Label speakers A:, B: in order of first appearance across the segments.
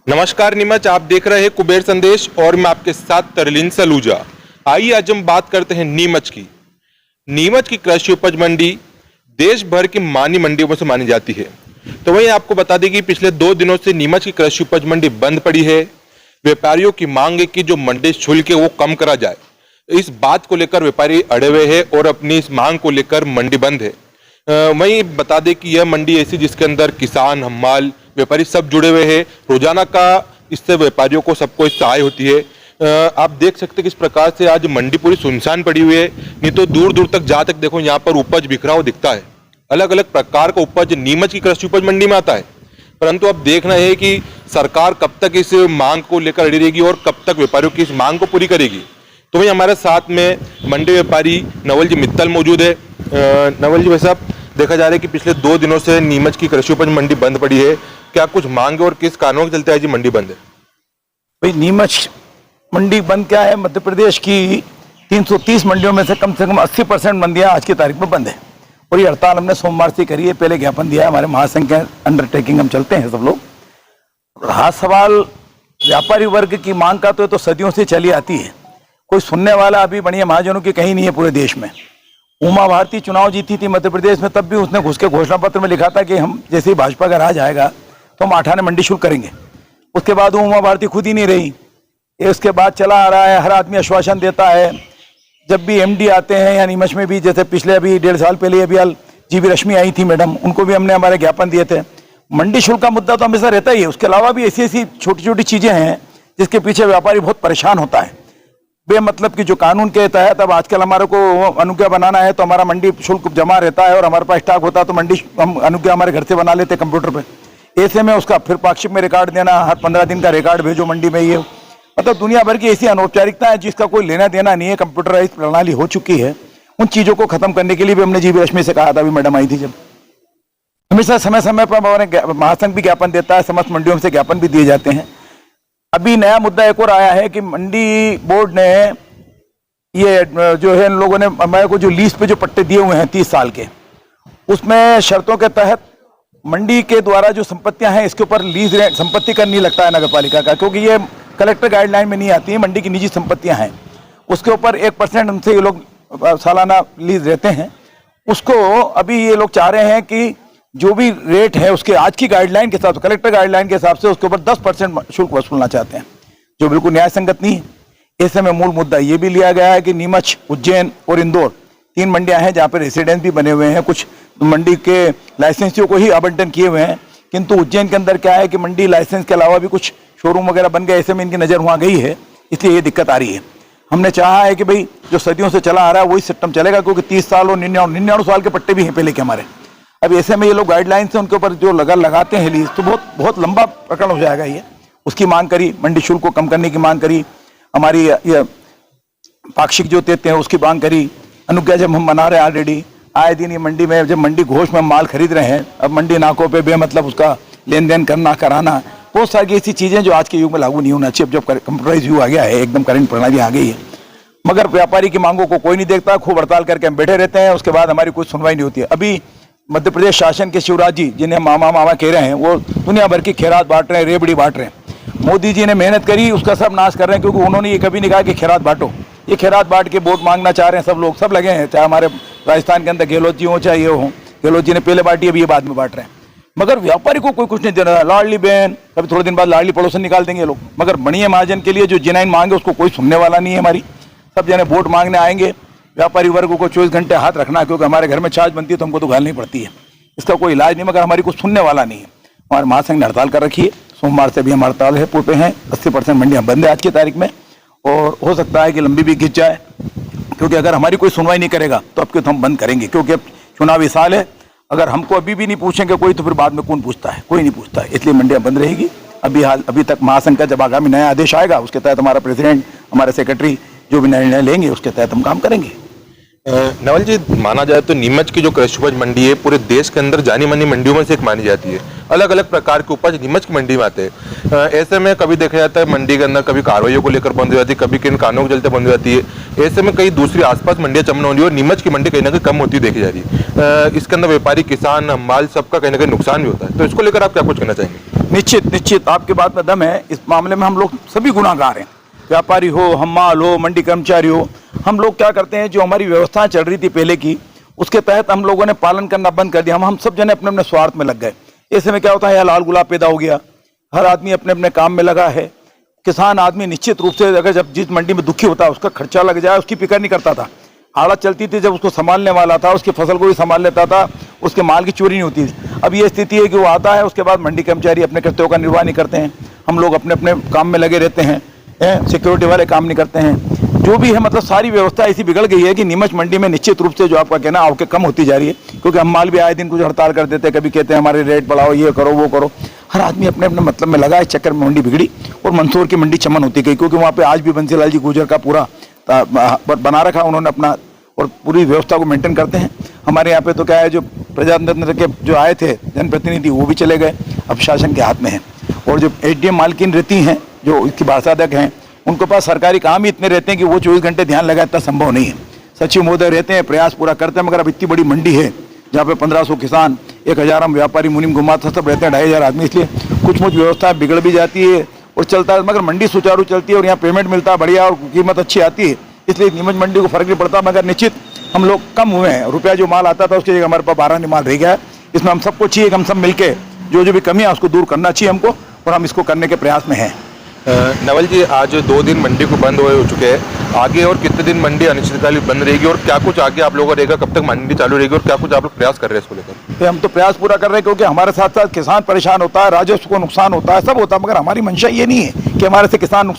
A: नमस्कार नीमच, आप देख रहे हैं कुबेर संदेश और मैं आपके साथ तरलीन सलूजा। आइए आज हम बात करते हैं नीमच की। नीमच की कृषि उपज मंडी देश भर की मानी मंडियों में से मानी जाती है। तो वहीं आपको बता दें कि पिछले 2 दिनों से नीमच की कृषि उपज मंडी बंद पड़ी है। व्यापारियों की मांग है कि जो मंडी शुल्क है वो कम करा जाए। इस बात को लेकर व्यापारी अड़े हुए हैं और अपनी इस मांग को लेकर मंडी बंद है। वहीं बता दें कि यह मंडी ऐसी जिसके अंदर किसान, हम्माल, व्यापारी सब जुड़े हुए हैं। रोजाना का इससे व्यापारियों को सबको सहाय होती है। आप देख सकते हैं किस प्रकार से आज मंडी पूरी सुनसान पड़ी हुई है। नहीं तो दूर दूर तक जहाँ तक देखो यहाँ पर उपज बिखरा हुआ दिखता है। अलग अलग प्रकार का उपज नीमच की कृषि उपज मंडी में आता है, परंतु अब देखना है कि सरकार कब तक इस मांग को लेकर अड़ी रहेगी और कब तक व्यापारियों की इस मांग को पूरी करेगी। तो वही हमारे साथ में मंडी व्यापारी नवल जी मित्तल मौजूद है। नवल जी, भाई साहब, देखा जा रहा है कि पिछले 2 दिनों से नीमच की कृषि उपज मंडी बंद पड़ी है। क्या कुछ मांग और किस कारणों के चलते आज ये मंडी बंद है?
B: भाई, नीमच मंडी बंद क्या है? मध्य प्रदेश की 330 मंडियों में से कम 80% मंडियां आज की तारीख में बंद है और ये हड़ताल हमने सोमवार से करी है। पहले ज्ञापन दिया है, हमारे महासंघ के अंडरटेकिंग हम चलते हैं सब लोग। रहा सवाल व्यापारी वर्ग की मांग का, तो ये तो सदियों से चली आती है। कोई सुनने वाला अभी बढ़िया महाजनों की कहीं नहीं है पूरे देश में। उमा भारती चुनाव जीती थी मध्य प्रदेश में, तब भी उसने घुस के घोषणा पत्र में लिखा था कि हम जैसे ही भाजपा का राज आएगा तो हम 8 आने मंडी शुल्क करेंगे। उसके बाद वो उमा भारती खुद ही नहीं रही। इसके बाद चला आ रहा है, हर आदमी आश्वासन देता है। जब भी एमडी आते हैं या नीमच में भी, जैसे पिछले अभी 1.5 साल पहले अभी जीवी रश्मि आई थी मैडम, उनको भी हमने हमारे ज्ञापन दिए थे। मंडी शुल्क का मुद्दा तो हमेशा रहता ही है। उसके अलावा भी ऐसी ऐसी छोटी छोटी चीजें हैं जिसके पीछे व्यापारी बहुत परेशान होता है। बेमतलब की जो कानून के तहत अब आजकल हमारे को अनुज्ञा बनाना है तो हमारा मंडी शुल्क जमा रहता है और हमारे पास स्टॉक होता है तो मंडी हम अनुज्ञा हमारे घर से बना लेते हैं कंप्यूटर पे। ऐसे में उसका फिर पाक्षिक में रिकॉर्ड देना, हर 15 दिन का रिकॉर्ड भेजो मंडी में। ये मतलब दुनिया भर की ऐसी अनौपचारिकता है जिसका कोई लेना देना नहीं है। कंप्यूटराइज प्रणाली हो चुकी है। उन चीजों को खत्म करने के लिए भी हमने जीवी रश्मि से कहा था, अभी मैडम आई थी जब। हमेशा समय समय पर हमारे महासंघ भी ज्ञापन देता है, समस्त मंडियों से ज्ञापन भी दिए जाते हैं। अभी नया मुद्दा एक और आया है कि मंडी बोर्ड ने ये जो है, इन लोगों ने हमारे को जो लीज पे जो पट्टे दिए हुए हैं 30 साल के, उसमें शर्तों के तहत मंडी के द्वारा जो संपत्तियां हैं इसके ऊपर लीज संपत्ति कर नहीं लगता है नगर पालिका का, क्योंकि ये कलेक्टर गाइडलाइन में नहीं आती है। मंडी की निजी संपत्तियां हैं, उसके ऊपर 1% उनसे ये लोग सालाना लीज रहते हैं। उसको अभी ये लोग चाह रहे हैं कि जो भी रेट है उसके आज की गाइडलाइन के हिसाब से, कलेक्टर गाइडलाइन के हिसाब से उसके ऊपर 10% शुल्क वसूलना चाहते हैं, जो बिल्कुल न्याय संगत नहीं है। ऐसे में मूल मुद्दा ये भी लिया गया है कि नीमच, उज्जैन और इंदौर 3 मंडियां हैं जहां पर रेसिडेंस भी बने हुए हैं। कुछ मंडी के लाइसेंसियों को ही आवंटन किए हुए हैं, किंतु उज्जैन के अंदर क्या है कि मंडी लाइसेंस के अलावा भी कुछ शोरूम वगैरह बन गए। ऐसे में इनकी नज़र वहाँ गई है, इसलिए ये दिक्कत आ रही है। हमने चाहा है कि भाई जो सदियों से चला आ रहा है वही सिस्टम चलेगा, क्योंकि 30 साल और 99 साल के पट्टे भी हैं पहले के हमारे। अब ऐसे में ये लोग गाइडलाइन से उनके ऊपर जो लगाते हैं लीज, तो बहुत लंबा प्रकरण हो जाएगा ये। उसकी मांग करी, मंडी शुल्क को कम करने की मांग करी, हमारी ये पाक्षिक जो देते हैं उसकी मांग करी। अनुज्ञा जब हम बना रहे हैं ऑलरेडी, आए दिन ये मंडी में जब मंडी घोष में माल खरीद रहे हैं, अब मंडी नाकों पे बेमतलब उसका लेन देन करना कराना, बहुत सारी ऐसी चीजें जो आज के युग में लागू नहीं होना चाहिए। अब जब कंप्यूटराइज युग आ गया है, एकदम करंट प्रणाली आ गई है, मगर व्यापारी की मांगों को कोई नहीं देखता। खूब हड़ताल करके हम बैठे रहते हैं, उसके बाद हमारी कोई सुनवाई नहीं होती है। अभी मध्य प्रदेश शासन के शिवराज जी, जिन्हें मामा मामा कह रहे हैं, वो दुनिया भर की खैरात बांट रहे हैं, रेबड़ी बांट रहे हैं। मोदी जी ने मेहनत करी, उसका सब नाश कर रहे हैं, क्योंकि उन्होंने ये कभी नहीं कहा कि खैरात बांटो। ये खैरात बांट के वोट मांगना चाह रहे हैं सब लोग, सब लगे हैं, चाहे हमारे राजस्थान के अंदर गहलोत जी हो चाहे ये हो। गहलोत जी ने पहले बांटी, अभी ये बाद में बांट रहे हैं, मगर व्यापारी को कोई कुछ नहीं दे रहा। लाडली बहन, कभी थोड़े दिन बाद लाडली पड़ोसन निकाल देंगे लोग, मगर बढ़िया महाजन के लिए जो जेन्युइन मांग है उसको कोई सुनने वाला नहीं है। हमारी सब जने वोट मांगने आएंगे, व्यापारी वर्ग को 24 घंटे हाथ रखना, क्योंकि हमारे घर में छाछ बनती है तो हमको तो घालनी पड़ती है। इसका कोई इलाज नहीं, मगर हमारी कुछ सुनने वाला नहीं है। हमारे महासंघ ने हड़ताल कर रखी है, सोमवार से भी हम हड़ताल है पे हैं। 80% मंडियां बंद है आज की तारीख में, और हो सकता है कि लंबी भी खिंच जाए, क्योंकि अगर हमारी कोई सुनवाई नहीं करेगा तो अब तो हम बंद करेंगे, क्योंकि अब चुनावी साल है। अगर हमको अभी भी नहीं पूछेंगे कोई, तो फिर बाद में कौन पूछता है? कोई नहीं पूछता है, इसलिए मंडियां बंद रहेगी। अभी तक महासंघ का जब आगामी नया आदेश आएगा उसके तहत हमारा प्रेसिडेंट, हमारे सेक्रेटरी जो भी निर्णय लेंगे उसके तहत हम काम करेंगे।
A: नवल जी, माना जाए तो नीमच की जो कृषि उपज मंडी है पूरे देश के अंदर जानी मानी मंडियों में से एक मानी जाती है। अलग अलग प्रकार के उपज नीमच की मंडी में आते हैं। ऐसे में कभी देखा जाता है मंडी के अंदर कभी कार्रवाइयों को लेकर बंद हो जाती है, कभी किन कानूनों के चलते बंद हो जाती है। ऐसे में कई दूसरी आसपास मंडियां चमन हो रही है और नीमच की मंडी कहीं ना कहीं कम होती देखी जा रही है। इसके अंदर व्यापारी, किसान, माल सबका कहीं ना कहीं नुकसान भी होता है। तो इसको लेकर आप क्या कुछ कहना चाहेंगे?
B: निश्चित निश्चित आपकी बात में दम है। इस मामले में हम लोग सभी गुनाहगार हैं, व्यापारी हो, हम्माल हो, मंडी कर्मचारी हो। हम लोग क्या करते हैं, जो हमारी व्यवस्थाएं चल रही थी पहले की, उसके तहत हम लोगों ने पालन करना बंद कर दिया। हम सब जने अपने अपने स्वार्थ में लग गए। ऐसे में क्या होता है, लाल गुलाब पैदा हो गया, हर आदमी अपने अपने काम में लगा है। किसान आदमी निश्चित रूप से अगर जब जिस मंडी में दुखी होता है, उसका खर्चा लग जाए, उसकी फिक्र नहीं करता था। आड़त चलती थी, जब उसको संभालने वाला था, उसकी फसल को भी संभाल लेता था, उसके माल की चोरी नहीं होती थी। अब ये स्थिति है कि वो आता है, उसके बाद मंडी कर्मचारी अपने कर्तव्यों का निर्वाह नहीं करते हैं। हम लोग अपने अपने काम में लगे रहते हैं, सिक्योरिटी वाले काम नहीं करते हैं। जो भी है, मतलब सारी व्यवस्था ऐसी बिगड़ गई है कि नीमच मंडी में निश्चित रूप से जो आपका कहना आवके कम होती जा रही है, क्योंकि हम माल भी आए दिन कुछ हड़ताल कर देते हैं, कभी कहते हैं हमारे रेट बढ़ाओ, ये करो वो करो। हर आदमी अपने अपने मतलब में लगा, इस चक्कर में मंडी बिगड़ी और मंदसौर की मंडी चमन होती गई, क्योंकि वहाँ पे आज भी बंसीलाल जी गुर्जर का पूरा बना रखा उन्होंने अपना, और पूरी व्यवस्था को मेंटेन करते हैं। हमारे यहाँ पे तो क्या है, जो प्रजातंत्र के जो आए थे जनप्रतिनिधि वो भी चले गए, अब शासन के हाथ में है। और जो एडीएम मालकिन रहती हैं, जो इसकी भाषाध्यक्ष हैं, उनके पास सरकारी काम ही इतने रहते हैं कि वो 24 घंटे ध्यान लगाए, इतना संभव नहीं है। सचिव महोदय रहते हैं, प्रयास पूरा करते हैं, मगर अब इतनी बड़ी मंडी है जहाँ पे 1500 किसान, 1000 हम व्यापारी, मुनीम गुमाता सब रहते हैं, 2500 आदमी, इसलिए कुछ व्यवस्था बिगड़ भी जाती है और चलता है, मगर मंडी सुचारू चलती है और यहाँ पेमेंट मिलता है बढ़िया और कीमत अच्छी आती है, इसलिए नीमच मंडी को फर्क नहीं पड़ता। मगर निश्चित हम लोग कम हुए हैं, रुपया जो माल आता था उसकी जगह हमारे पास 12 माल रह गया है। इसमें हम सबको चाहिए कि हम सब मिलके जो भी कमी है उसको दूर करना चाहिए हमको, और हम इसको करने के प्रयास में हैं।
A: नवल जी, आज 2 दिन मंडी को बंद हो चुके हैं, आगे और कितने दिन मंडी अनिश्चितकालीन बंद रहेगी और क्या कुछ आगे आप लोगों का रहेगा, कब तक मंडी चालू रहेगी और क्या कुछ आप लोग प्रयास कर रहे हैं इसको लेकर?
B: हम तो प्रयास पूरा कर रहे हैं, क्योंकि हमारे साथ साथ किसान परेशान होता है, राजस्व को नुकसान होता है, सब होता है, मगर हमारी मंशा ये नहीं है कि हमारे से किसान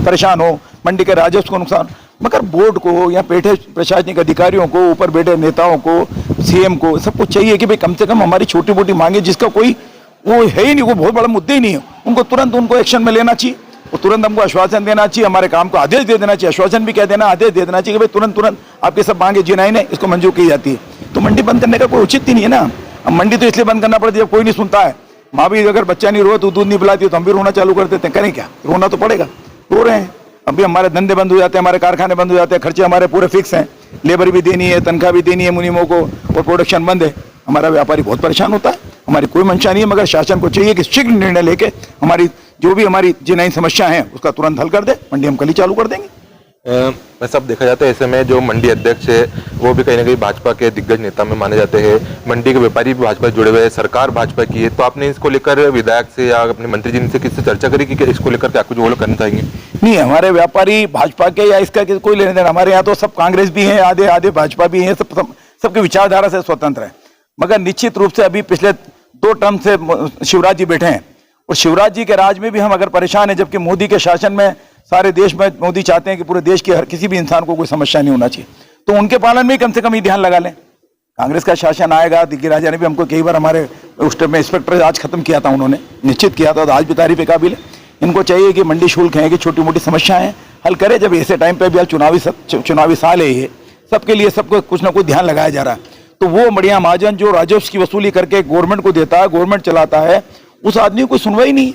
B: परेशान हो, मंडी के राजस्व को नुकसान। मगर बोर्ड को या बैठे प्रशासनिक अधिकारियों को, ऊपर बैठे नेताओं को, सीएम को, सबको चाहिए कि भाई कम से कम हमारी छोटी मोटी मांगे, जिसका कोई वो है ही नहीं, वो बहुत बड़ा मुद्दे ही नहीं है, उनको तुरंत उनको एक्शन में लेना चाहिए और तुरंत हमको आश्वासन देना चाहिए, हमारे काम को आदेश दे देना चाहिए। आश्वासन भी कह देना, आदेश दे देना चाहिए कि भाई तुरंत आपके सब मांगे जिनाई ने इसको मंजूर की जाती है। तो मंडी बंद करने का कोई उचित ही नहीं है ना। अब मंडी तो इसलिए बंद करना पड़ती है जब कोई नहीं सुनता है। माँ भी अगर बच्चा नहीं रोए तो दूध नहीं पिलाती, तो हम भी रोना चालू कर देते हैं। करें क्या, रोना तो पड़ेगा, रो रहे हैं। अभी हमारे धंधे बंद हो जाते हैं, हमारे कारखाने बंद हो जाते हैं, खर्चे हमारे पूरे फिक्स हैं, लेबर भी देनी है, तनख्वाह भी देनी है मुनीमों को, और प्रोडक्शन बंद है। हमारा व्यापारी बहुत परेशान होता है। हमारी कोई मंशा नहीं है, मगर शासन को चाहिए कि शीघ्र निर्णय लेके हमारी जो भी हमारी जिनाई समस्या है उसका तुरंत हल कर दे। मंडी हम कल ही चालू कर देंगे।
A: वैसे अब देखा जाता है ऐसे में जो मंडी अध्यक्ष है वो भी कहीं ना कहीं भाजपा के दिग्गज नेता में माने जाते हैं, मंडी के व्यापारी भी भाजपा से जुड़े हुए हैं, सरकार भाजपा की है। तो आपने इसको लेकर विधायक से या अपने मंत्री जी से किससे चर्चा करी कि इसको लेकर क्या कुछ वो लोग करना चाहेंगे?
B: नहीं, हमारे व्यापारी भाजपा के या इसका कोई लेने देना, हमारे यहाँ तो सब कांग्रेस भी है, आधे आधे भाजपा भी है, सबकी विचारधारा से स्वतंत्र है। मगर निश्चित रूप से अभी पिछले 2 टर्म से शिवराज जी बैठे हैं, और शिवराज जी के राज में भी हम अगर परेशान हैं, जबकि मोदी के शासन में सारे देश में मोदी चाहते हैं कि पूरे देश के हर किसी भी इंसान को कोई समस्या नहीं होना चाहिए, तो उनके पालन में कम से कम ये ध्यान लगा लें। कांग्रेस का शासन आएगा, दिग्गी राजा ने भी हमको कई बार हमारे उस टाइम में इंस्पेक्टर आज खत्म किया था, उन्होंने निश्चित किया था, तो आज भी तारीफ काबिल है। इनको चाहिए कि मंडी शुल्क है कि छोटी मोटी समस्याएं हल करे। जब ऐसे टाइम पे भी आज चुनावी साल है, ये सबके लिए सबको कुछ ना कुछ ध्यान लगाया जा रहा है, तो वो बढ़िया महाजन जो राजस्व की वसूली करके गवर्नमेंट को देता है, गवर्नमेंट चलाता है, उस आदमी को सुनवाई नहीं है।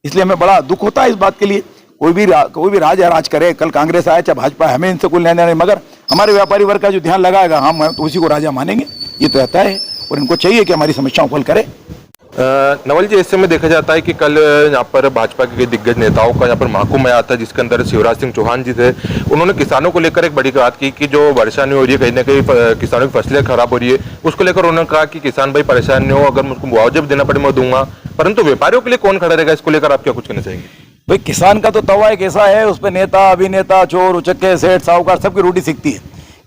B: इसलिए हमें बड़ा दुख होता है इस बात के लिए। कोई भी राज करे, कल कांग्रेस आए चाहे भाजपा, हमें इनसे कोई लेना नहीं, मगर हमारे व्यापारी वर्ग का जो ध्यान लगाएगा हम तो उसी को राजा मानेंगे, ये तो रहता है। और इनको चाहिए कि हमारी समस्याओं को हल करे।
A: नवल जी, ऐसे में देखा जाता है कि कल यहाँ पर भाजपा के दिग्गज नेताओं का यहाँ पर महाकुंभ आया था, जिसके अंदर शिवराज सिंह चौहान जी थे। उन्होंने किसानों को लेकर एक बड़ी बात की कि जो वर्षा नहीं हो रही है, कहीं ना कहीं किसानों की फसलें खराब हो रही है, उसको लेकर उन्होंने कहा कि किसान भाई परेशान नहीं हो, अगर मुझको मुआवजा भी देना पड़े मैं दूंगा, परंतु व्यापारियों के लिए कौन खड़ा रहेगा? इसको लेकर आप क्या कुछ कहना चाहेंगे?
B: भाई किसान का तो तवा एक ऐसा है, उस पर नेता, अभिनेता, चोर, उचक्के, सेठ, साहूकार सबकी रोटी सीखती है।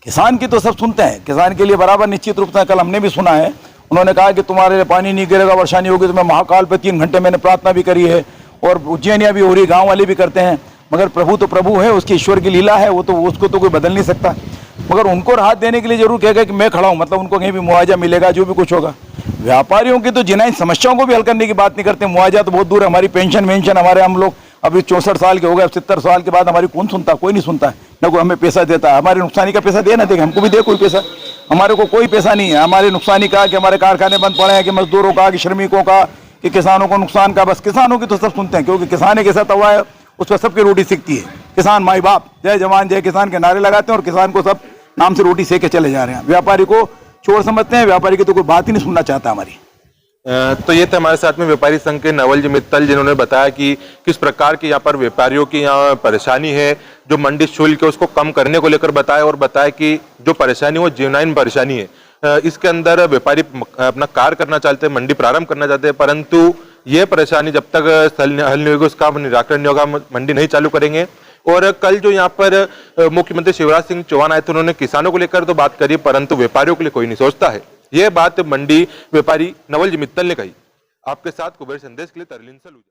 B: किसान की तो सब सुनते हैं, किसान के लिए बराबर निश्चित रूप से कल हमने भी सुना है, उन्होंने कहा कि तुम्हारे लिए पानी नहीं गिरेगा, वर्षा नहीं होगी, तो मैं महाकाल पे 3 घंटे मैंने प्रार्थना भी करी है, और उज्जैनिया भी हो रही, गांव वाले भी करते हैं। मगर प्रभु तो प्रभु है, उसकी ईश्वर की लीला है, वो तो उसको तो कोई बदल नहीं सकता। मगर उनको राहत देने के लिए जरूर कहेगा कि मैं खड़ा हूँ, मतलब उनको कहीं भी मुआवजा मिलेगा, जो भी कुछ होगा। व्यापारियों की तो जिनाई समस्याओं को भी हल करने की बात नहीं करते, मुआवजा तो बहुत दूर है। हमारी पेंशन हमारे, हम लोग अभी 64 साल के हो गए, 70 साल के बाद हमारी कौन सुनता? कोई नहीं सुनता है, न कोई हमें पैसा देता है। हमारे नुकसानी का पैसा दे ना देगा, हमको भी दे कोई पैसा, हमारे को कोई पैसा नहीं है। हमारे नुकसानी का कि हमारे कारखाने बंद पड़े हैं, कि मजदूरों का, कि श्रमिकों का, कि किसानों को नुकसान का, बस किसानों की तो सब सुनते हैं, क्योंकि किसान एक ऐसा तवा है, उस पर सबकी रोटी सीखती है। किसान माई बाप, जय जवान जय किसान के नारे लगाते हैं, और किसान को सब नाम से रोटी सेक के चले जा रहे हैं। व्यापारी को चोर समझते हैं, व्यापारी की तो कोई बात ही नहीं सुनना चाहता हमारी।
A: तो ये थे हमारे साथ में व्यापारी संघ के नवल जी मित्तल, जिन्होंने बताया कि किस प्रकार की यहाँ पर व्यापारियों की यहाँ परेशानी है, जो मंडी शुल्क है उसको कम करने को लेकर बताया, और बताया कि जो परेशानी वो जेन्युइन परेशानी है। इसके अंदर व्यापारी अपना कार्य करना चाहते हैं, मंडी प्रारंभ करना चाहते हैं, परंतु ये परेशानी जब तक हल नहीं होगी, उसका निराकरण नहीं होगा, मंडी नहीं चालू करेंगे। और कल जो यहाँ पर मुख्यमंत्री शिवराज सिंह चौहान आए थे, उन्होंने किसानों को लेकर तो बात करी, परंतु व्यापारियों के लिए कोई नहीं सोचता है। यह बात मंडी व्यापारी नवल जी मित्तल ने कही। आपके साथ कुबेर संदेश के लिए तरलीन सलूजा।